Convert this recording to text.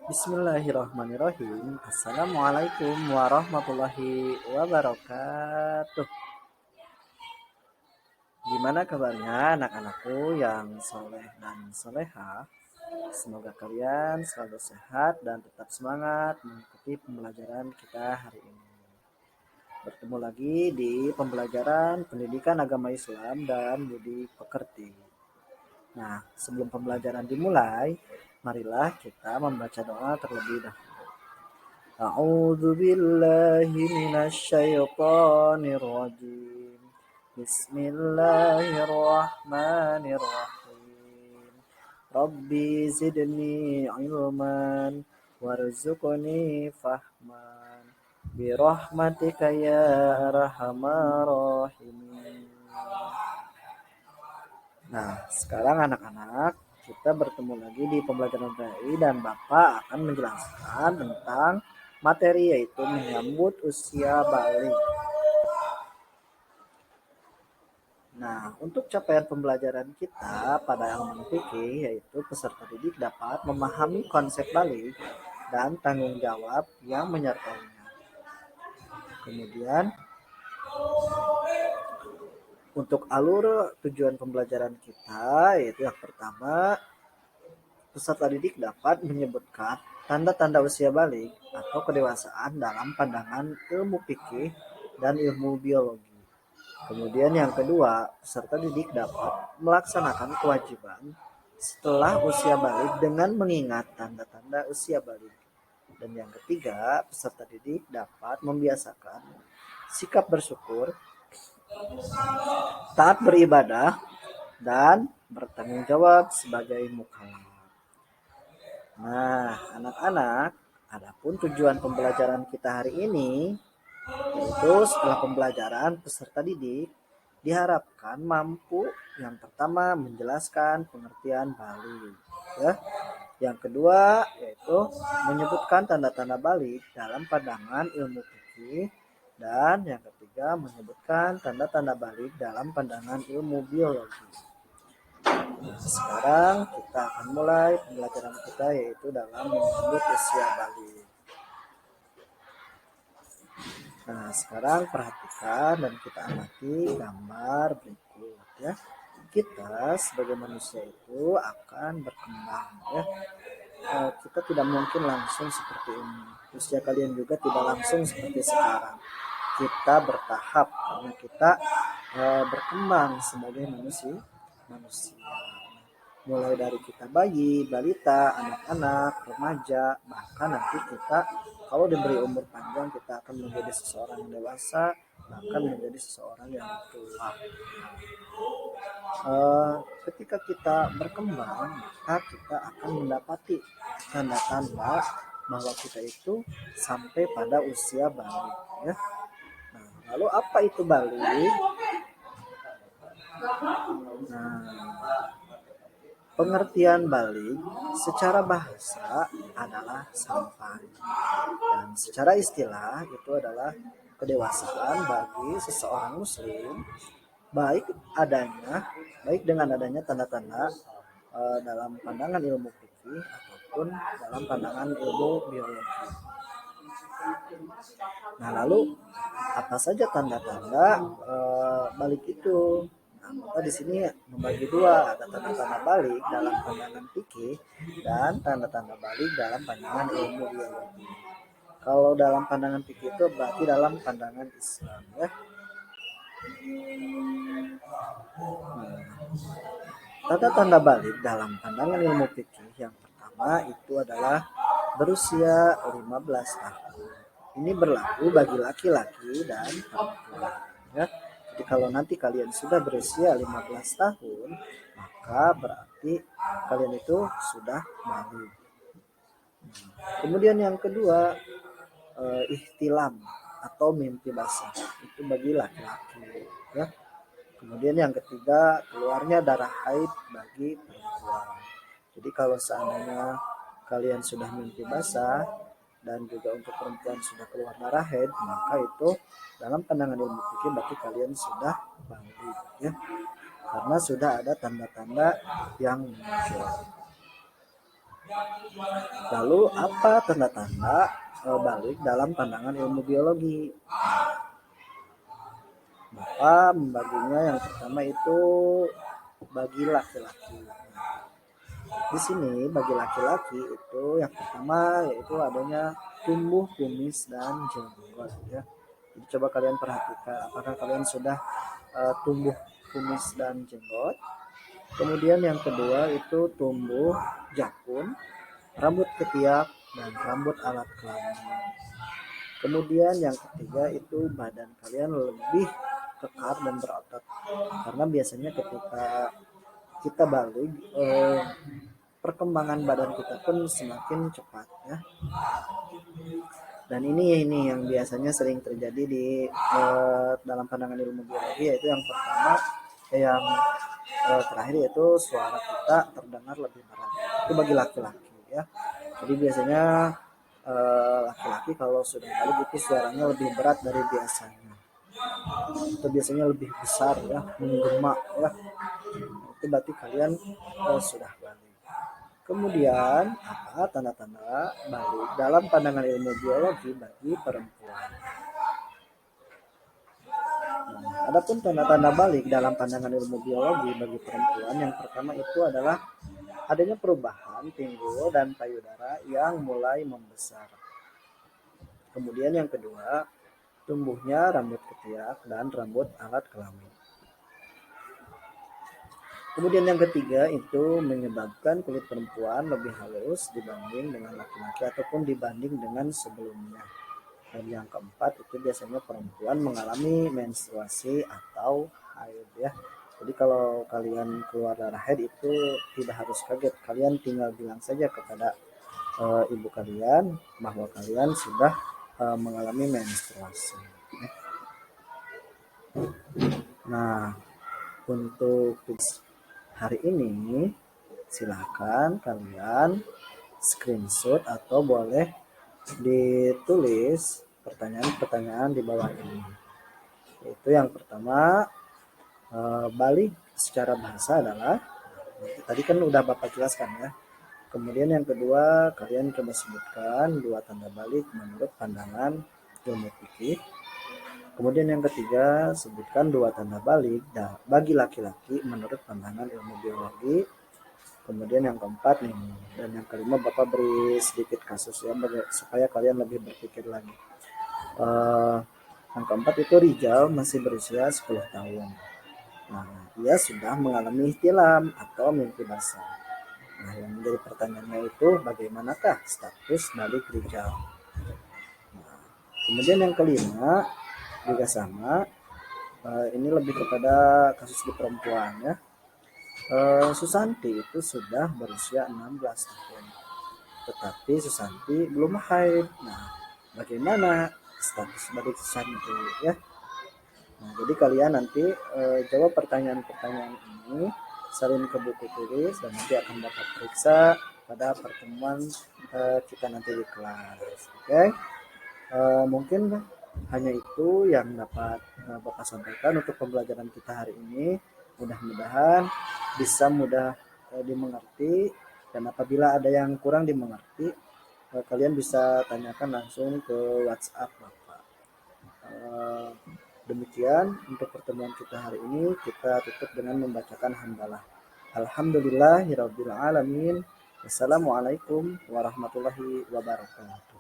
Bismillahirrahmanirrahim. Assalamualaikum warahmatullahi wabarakatuh. Gimana kabarnya anak-anakku yang soleh dan soleha? Semoga kalian selalu sehat dan tetap semangat mengikuti pembelajaran kita hari ini. Bertemu lagi di pembelajaran pendidikan agama Islam dan budi pekerti. Nah, sebelum pembelajaran dimulai, marilah kita membaca doa terlebih dahulu. A'udzu billahi minasyaitonir rajim. Bismillahirrahmanirrahim. Rabbi zidni ilman warzuqni fahman birahmatika ya arhamar rahimin. Nah, sekarang anak-anak kita bertemu lagi di pembelajaran PI dan Bapak akan menjelaskan tentang materi yaitu menyambut usia balik. Nah, untuk capaian pembelajaran kita pada halaman fikih yaitu peserta didik dapat memahami konsep balik dan tanggung jawab yang menyertainya. Kemudian untuk alur tujuan pembelajaran kita yaitu yang pertama, peserta didik dapat menyebutkan tanda-tanda usia balik atau kedewasaan dalam pandangan ilmu fikih dan ilmu biologi. Kemudian yang kedua, peserta didik dapat melaksanakan kewajiban setelah usia balik dengan mengingat tanda-tanda usia balik. Dan yang ketiga, peserta didik dapat membiasakan sikap bersyukur, taat beribadah, dan bertanggung jawab sebagai mukallaf. Nah, anak-anak, adapun tujuan pembelajaran kita hari ini, yaitu setelah pembelajaran peserta didik diharapkan mampu yang pertama menjelaskan pengertian balik, ya. Yang kedua yaitu menyebutkan tanda-tanda balik dalam pandangan ilmu fikih, dan yang ketiga menyebutkan tanda-tanda balik dalam pandangan ilmu biologi. Sekarang kita akan mulai pembelajaran kita yaitu dalam menyambut usia balik. Nah, sekarang perhatikan dan kita amati gambar berikut ya. Kita sebagai manusia itu akan berkembang ya. Kita tidak mungkin langsung seperti ini. Usia kalian juga tidak langsung seperti sekarang. Kita bertahap karena kita berkembang sebagai manusia. Mulai dari kita bayi, balita, anak-anak, remaja, bahkan nanti kita kalau diberi umur panjang kita akan menjadi seseorang yang dewasa, bahkan menjadi seseorang yang tua. Ketika kita berkembang, maka kita akan mendapati tanda-tanda bahwa kita itu sampai pada usia balik. Ya. Nah, lalu apa itu balik? Nah, pengertian balik secara bahasa adalah sampai, dan secara istilah itu adalah kedewasaan bagi seseorang muslim, baik dengan adanya tanda-tanda dalam pandangan ilmu fikih ataupun dalam pandangan ilmu biologi. Nah, lalu apa saja tanda-tanda balik itu? Nah, maka di sini membagi dua, ada tanda-tanda balik dalam pandangan fikih dan tanda-tanda balik dalam pandangan ilmu biologi. Kalau dalam pandangan fikih itu berarti dalam pandangan Islam ya. Tanda-tanda balik dalam pandangan ilmu fikih yang pertama itu adalah berusia 15 tahun. Ini berlaku bagi laki-laki dan perempuan ya. Jadi kalau nanti kalian sudah berusia 15 tahun, maka berarti kalian itu sudah balik. Kemudian yang kedua, ihtilam atau mimpi basah. Itu bagi laki-laki ya. Kemudian yang ketiga, keluarnya darah haid bagi perempuan. Jadi kalau seandainya kalian sudah mimpi basah dan juga untuk perempuan sudah keluar darah haid, maka itu dalam pandangan ilmu fikih berarti kalian sudah balik ya. Karena sudah ada tanda-tanda yang muncul. Lalu apa tanda-tanda balik dalam pandangan ilmu biologi? Bapak membaginya yang pertama itu bagi laki-laki. Di sini bagi laki-laki itu yang pertama yaitu adanya tumbuh kumis dan jenggot ya. Jadi coba kalian perhatikan apakah kalian sudah tumbuh kumis dan jenggot. Kemudian yang kedua itu tumbuh jakun, rambut ketiak dan rambut alat kelamin. Kemudian yang ketiga itu badan kalian lebih kekar dan berotot karena biasanya ketika kita balik perkembangan badan kita pun semakin cepat ya. Dan ini yang biasanya sering terjadi di dalam pandangan ilmu biologi, yaitu yang pertama yang terakhir yaitu suara kita terdengar lebih berat. Itu bagi laki-laki ya. Jadi biasanya laki-laki kalau sudah balik itu suaranya lebih berat dari biasanya. Itu biasanya lebih besar ya, menggema ya. Itu berarti kalian sudah balik. Kemudian apa tanda-tanda balik dalam pandangan ilmu biologi bagi perempuan? Nah, adapun tanda-tanda balik dalam pandangan ilmu biologi bagi perempuan yang pertama itu adalah adanya perubahan pinggul dan payudara yang mulai membesar. Kemudian yang kedua, tumbuhnya rambut ketiak dan rambut alat kelamin. Kemudian yang ketiga itu menyebabkan kulit perempuan lebih halus dibanding dengan laki-laki ataupun dibanding dengan sebelumnya. Dan yang keempat itu biasanya perempuan mengalami menstruasi atau haid ya. Jadi kalau kalian keluar darah haid itu tidak harus kaget. Kalian tinggal bilang saja kepada ibu kalian bahwa kalian sudah mengalami menstruasi. Nah, untuk hari ini silakan kalian screenshot atau boleh ditulis pertanyaan-pertanyaan di bawah ini. Itu yang pertama, balik secara bahasa adalah tadi kan udah Bapak jelaskan ya. Kemudian yang kedua, kalian coba sebutkan dua tanda balik menurut pandangan ilmu fikih. Kemudian yang ketiga, sebutkan dua tanda balik bagi laki-laki menurut pandangan ilmu biologi. Kemudian yang keempat nih, dan yang kelima Bapak beri sedikit kasus ya, supaya kalian lebih berpikir lagi. Yang keempat itu Rijal masih berusia 10 tahun. Nah, dia sudah mengalami ihtilam atau mimpi basah. Nah, yang menjadi pertanyaannya itu bagaimanakah status balik Rijal? Nah, kemudian yang kelima juga sama, ini lebih kepada kasus di perempuan ya. Susanti itu sudah berusia 16 tahun, tetapi Susanti belum haid. Nah, bagaimana status balik Susanti ya? Nah, jadi kalian nanti jawab pertanyaan-pertanyaan ini, salin ke buku tulis dan nanti akan Bapak periksa pada pertemuan kita nanti di kelas. Oke? Mungkin hanya itu yang dapat Bapak sampaikan untuk pembelajaran kita hari ini. Mudah-mudahan bisa mudah dimengerti, dan apabila ada yang kurang dimengerti, kalian bisa tanyakan langsung ke WhatsApp Bapak. Demikian untuk pertemuan kita hari ini, kita tutup dengan membacakan hamdalah. Alhamdulillahirabbil alamin. Wassalamualaikum warahmatullahi wabarakatuh.